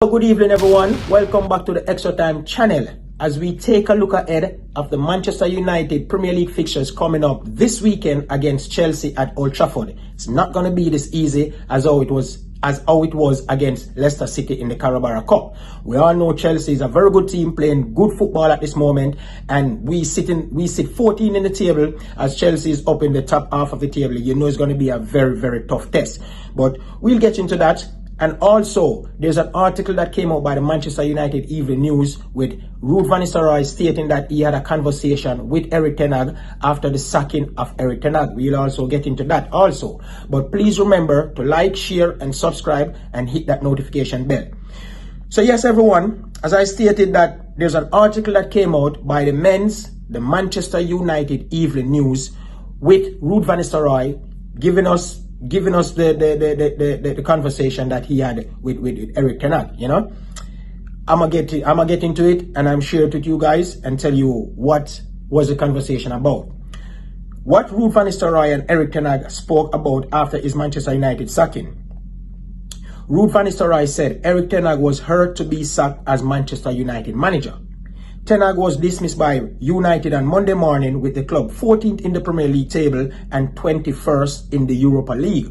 Good evening, everyone. Welcome back to the Extra Time channel as we take a look ahead of the Manchester United Premier League fixtures coming up this weekend against Chelsea at Old Trafford. It's not going to be this easy as how it was against Leicester City in the Carabao Cup. We all know Chelsea is a very good team playing good football at this moment, and we sit 14 in the table as Chelsea is up in the top half of the table. You know it's going to be a very, very tough test, but we'll get into that. And also, there's an article that came out by the Manchester United Evening News with Ruud van Nistelrooy stating that he had a conversation with Erik ten Hag after the sacking of Erik ten Hag. We'll also get into that also. But please remember to like, share, and subscribe and hit that notification bell. So yes, everyone, as I stated that there's an article that came out by the Manchester United Evening News with Ruud van Nistelrooy giving us the conversation that he had with Erik ten Hag. You know, I'ma get into it, and I'm share it with you guys and tell you what was the conversation about. What Ruud van Nistelrooy and Erik ten Hag spoke about after his Manchester United sacking. Ruud van Nistelrooy said Erik ten Hag was hurt to be sacked as Manchester United manager. Ten Hag was dismissed by United on Monday morning with the club 14th in the Premier League table and 21st in the Europa League.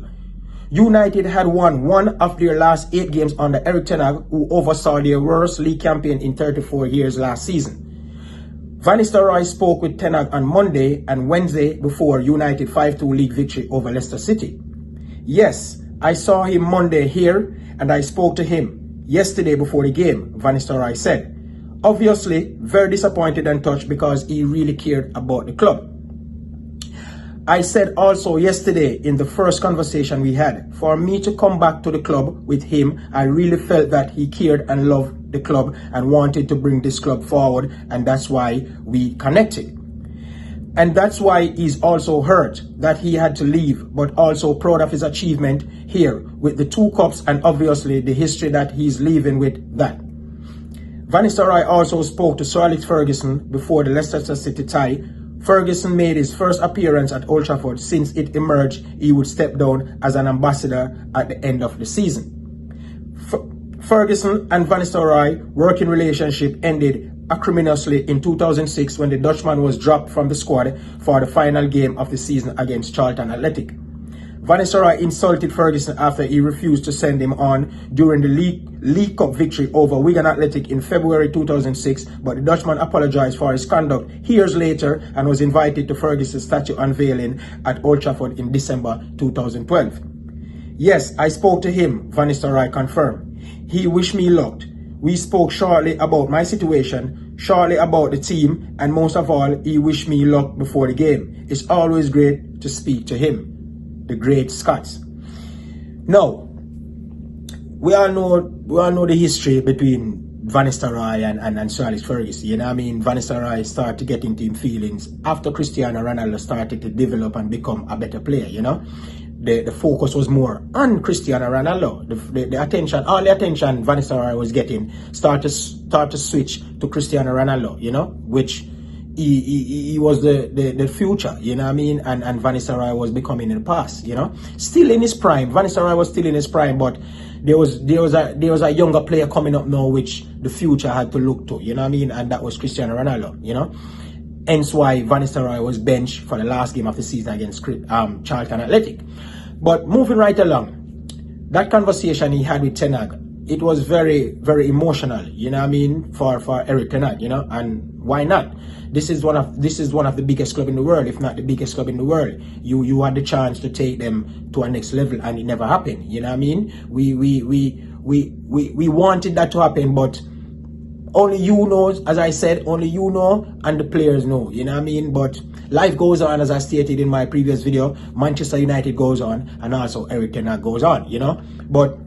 United had won one of their last 8 games under Erik ten Hag, who oversaw their worst league campaign in 34 years last season. Van Nistelrooy spoke with ten Hag on Monday and Wednesday before United 5-2 league victory over Leicester City. Yes, I saw him Monday here and I spoke to him yesterday before the game, Van Nistelrooy said. Obviously, very disappointed and touched because he really cared about the club. I said also yesterday in the first conversation we had, for me to come back to the club with him, I really felt that he cared and loved the club and wanted to bring this club forward, and that's why we connected. And that's why he's also hurt that he had to leave, but also proud of his achievement here with the 2 cups and obviously the history that he's leaving with that. Van Nistelrooy also spoke to Sir Alex Ferguson before the Leicester City tie. Ferguson made his first appearance at Old Trafford since it emerged he would step down as an ambassador at the end of the season. Ferguson and Van Nistelrooy working relationship ended acrimoniously in 2006 when the Dutchman was dropped from the squad for the final game of the season against Charlton Athletic. Van Nistelrooy insulted Ferguson after he refused to send him on during the League Cup victory over Wigan Athletic in February 2006, but the Dutchman apologized for his conduct years later and was invited to Ferguson's statue unveiling at Old Trafford in December 2012. Yes, I spoke to him, Van Nistelrooy confirmed. He wished me luck. We spoke shortly about my situation, shortly about the team, and most of all, he wished me luck before the game. It's always great to speak to him. The great Scots. Now, we all know the history between Van Nistelrooy and Sir Alex Ferguson. You know what I mean? Van Nistelrooy started to get into him feelings after Cristiano Ronaldo started to develop and become a better player, you know? The focus was more on Cristiano Ronaldo. The attention, all the attention Van Nistelrooy was getting started to switch to Cristiano Ronaldo, you know, which he was the future, you know what I mean? And Van Nistelrooy was becoming in the past, you know? Still in his prime. Van Nistelrooy was still in his prime, but there was a younger player coming up now which the future had to look to, you know what I mean? And that was Cristiano Ronaldo, you know? Hence why Van Nistelrooy was benched for the last game of the season against Charlton Athletic. But moving right along, that conversation he had with ten Hag, it was very, very emotional, you know what I mean, for Erik ten Hag, you know, and why not? This is one of the biggest club in the world, if not the biggest club in the world. You had the chance to take them to a next level, and it never happened. You know what I mean? We wanted that to happen, but only you know, as I said, only you know, and the players know. You know what I mean? But life goes on, as I stated in my previous video. Manchester United goes on, and also Erik ten Hag goes on. You know, but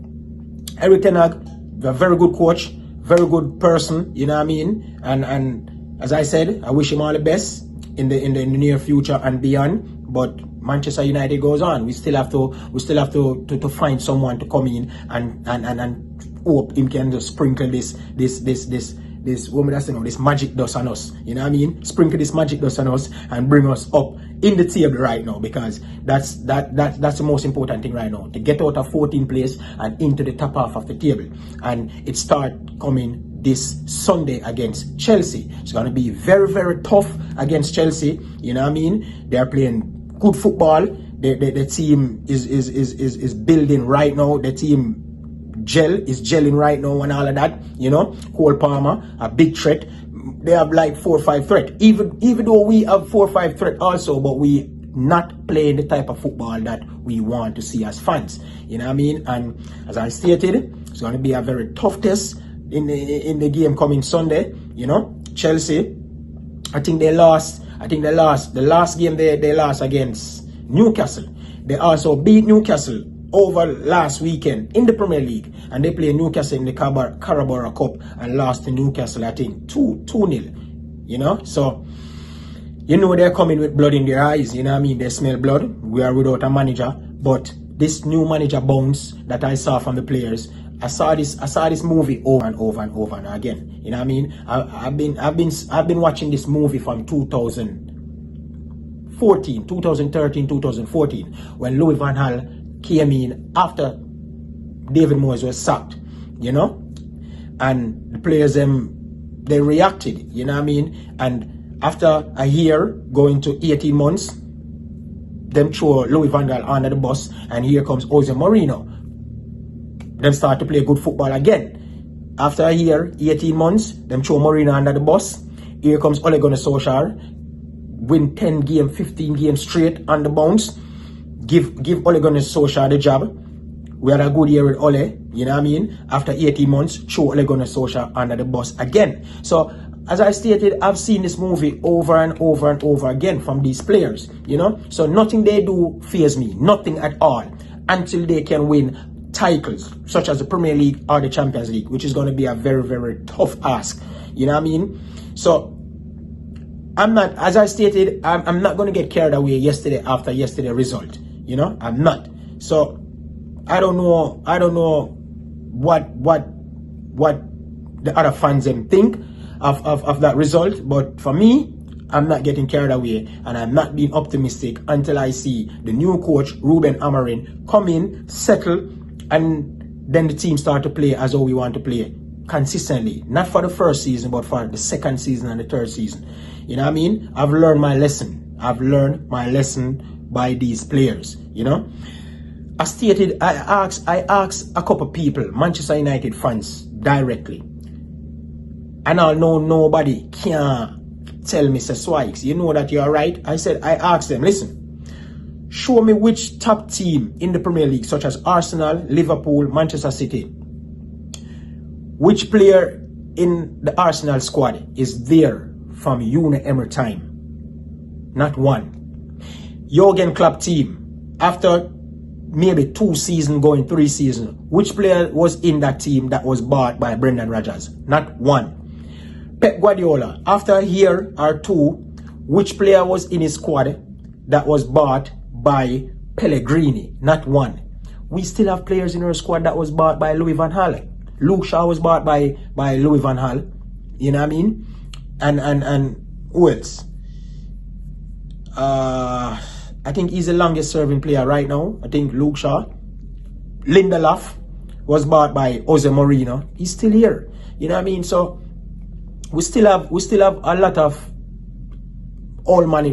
Erik ten Hag, a very good coach, very good person. You know what I mean? And as I said, I wish him all the best in the near future and beyond. But Manchester United goes on. We still have to find someone to come in and hope him can just sprinkle this magic dust on us. You know what I mean? Sprinkle this magic dust on us and bring us up in the table right now, because that's the most important thing right now, to get out of 14th place and into the top half of the table. And it start coming this Sunday against Chelsea. It's going to be very, very tough against Chelsea. You know what I mean? They're playing good football. The team is building right now. The team is gelling right now and all of that. You know, Cole Palmer, a big threat. They have like 4 or 5 threat. Even though we have 4 or 5 threat also, but we not playing the type of football that we want to see as fans. You know what I mean? And as I stated, it's going to be a very tough test in the game coming Sunday. You know, Chelsea, I think they lost. The last game they lost against Newcastle. They also beat Newcastle over last weekend in the Premier League, and they play Newcastle in the Carabao Cup and lost to Newcastle, I think 2-0. You know, so you know they're coming with blood in their eyes. You know what I mean? They smell blood. We are without a manager, but this new manager bounce that I saw from the players, I saw this movie over and over and over and again. You know what I mean? I've been watching this movie from 2013, 2014, when Louis van Gaal came in after David Moyes was sacked. You know, and the players they reacted. You know what I mean? And after a year going to 18 months, them throw Louis van Gaal under the bus, and here comes Jose Mourinho. Them start to play good football again. After a year, 18 months, them throw Mourinho under the bus. Here comes Ole Gunnar Solskjaer. Win 10 games, 15 games straight on the bounce. Give Ole Gunnar Solskjaer the job. We had a good year with Ole, you know what I mean? After 18 months, throw Ole Gunnar Solskjaer under the bus again. So, as I stated, I've seen this movie over and over and over again from these players, you know? So nothing they do fears me, nothing at all, until they can win titles such as the Premier League or the Champions League, which is going to be a very, very tough ask. You know what I mean? So I'm not, as I stated, I'm not going to get carried away after yesterday's result. You know, I'm not. So I don't know what the other fans think of that result, but for me, I'm not getting carried away, and I'm not being optimistic until I see the new coach Ruben Amorim come in, settle, and then the team start to play as how we want to play consistently. Not for the first season, but for the second season and the third season. You know what I mean? I've learned my lesson. By these players. You know, I stated, I asked a couple people, Manchester United fans, directly, and I know nobody can tell Mr. Swikes, you know that you're right. I asked them, listen, show me which top team in the Premier League, such as Arsenal, Liverpool, Manchester City, which player in the Arsenal squad is there from Unai Emery time? Not one. Jurgen Klopp team, after maybe 2 seasons going 3 seasons, which player was in that team that was bought by Brendan Rodgers? Not one. Pep Guardiola, after a year or 2, which player was in his squad that was bought by Pellegrini? Not one. We still have players in our squad that was bought by Louis van Gaal. Luke Shaw was bought by Louis van Gaal. You know what I mean? And who else? I think he's the longest serving player right now. I think Luke Shaw. Lindelof was bought by Jose Mourinho. He's still here. You know what I mean? So we still have a lot of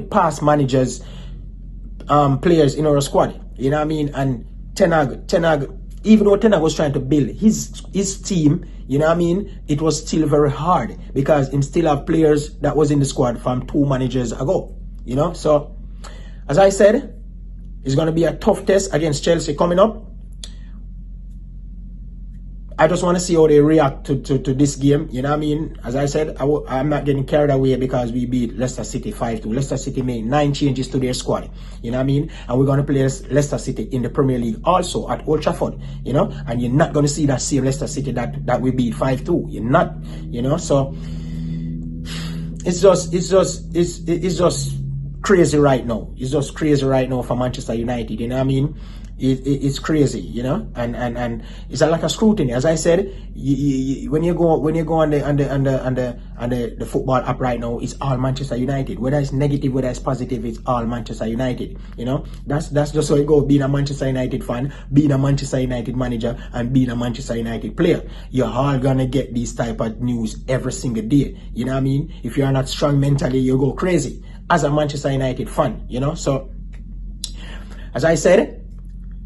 past managers, players in our squad. You know what I mean? And Ten Hag, even though Ten Hag was trying to build his team, you know what I mean, it was still very hard because he still have players that was in the squad from 2 managers ago. You know, so as I said, it's going to be a tough test against Chelsea coming up. I just want to see how they react to this game. You know what I mean? As I said, I'm not getting carried away because we beat Leicester City 5-2. Leicester City made 9 changes to their squad. You know what I mean? And we're going to play Leicester City in the Premier League also at Old Trafford. You know? And you're not going to see that same Leicester City that we beat 5-2. You're not. You know? So it's just crazy right now. It's just crazy right now for Manchester United. You know what I mean? it's crazy, you know, and it's a lot of scrutiny. As I said, when you go on the football app right now, it's all Manchester United. Whether it's negative, whether it's positive, it's all Manchester United. You know, that's just how it goes. Being a Manchester United fan, being a Manchester United manager, and being a Manchester United player, you're all gonna get these type of news every single day. You know what I mean? If you're not strong mentally, you go crazy as a Manchester United fan. You know, so as I said,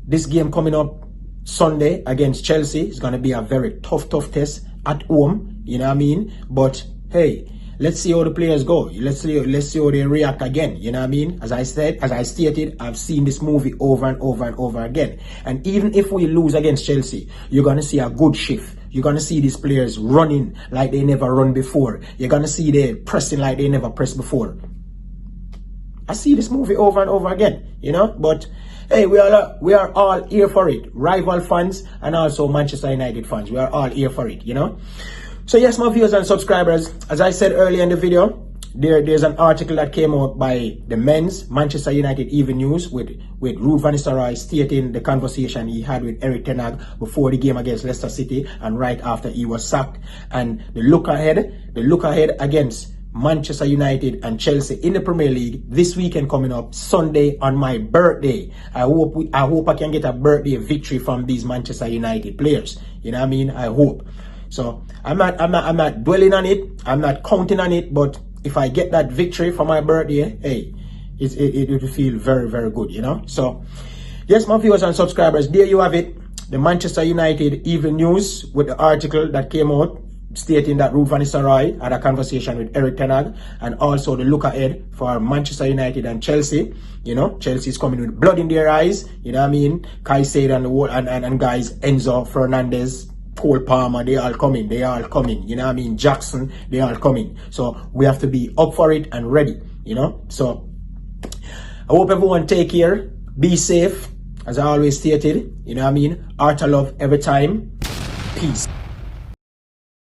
this game coming up Sunday against Chelsea is going to be a very tough test at home, you know what I mean? But hey, let's see how the players go. Let's see how they react again, you know what I mean? As I stated, I've seen this movie over and over again. And even if we lose against Chelsea, you're going to see a good shift. You're going to see these players running like they never run before. You're going to see them pressing like they never pressed before. I see this movie over and over again, you know, but hey, we are all here for it. Rival fans and also Manchester United fans, we are all here for it, you know. So yes, my viewers and subscribers, as I said earlier in the video, there's an article that came out by the men's Manchester United Even News with Ruud van Nistelrooy stating the conversation he had with Erik ten Hag before the game against Leicester City and right after he was sacked, and the look ahead against Manchester United and Chelsea in the Premier League this weekend coming up Sunday on my birthday. I hope I can get a birthday victory from these Manchester United players. You know what I mean? I hope. So I'm not dwelling on it. I'm not counting on it. But if I get that victory for my birthday, hey, it will feel very, very good. You know. So yes, my viewers and subscribers, there you have it. The Manchester United Even News with the article that came out stating that Ruud van Nistelrooy had a conversation with Erik ten Hag, and also the look ahead for Manchester United and Chelsea. You know, Chelsea is coming with blood in their eyes. You know what I mean? Caicedo and guys, Enzo Fernandez, Cole Palmer, they all coming. You know what I mean? Jackson, they all coming. So we have to be up for it and ready. You know. So I hope everyone take care, be safe, as I always stated. You know what I mean? Art of love every time. Peace.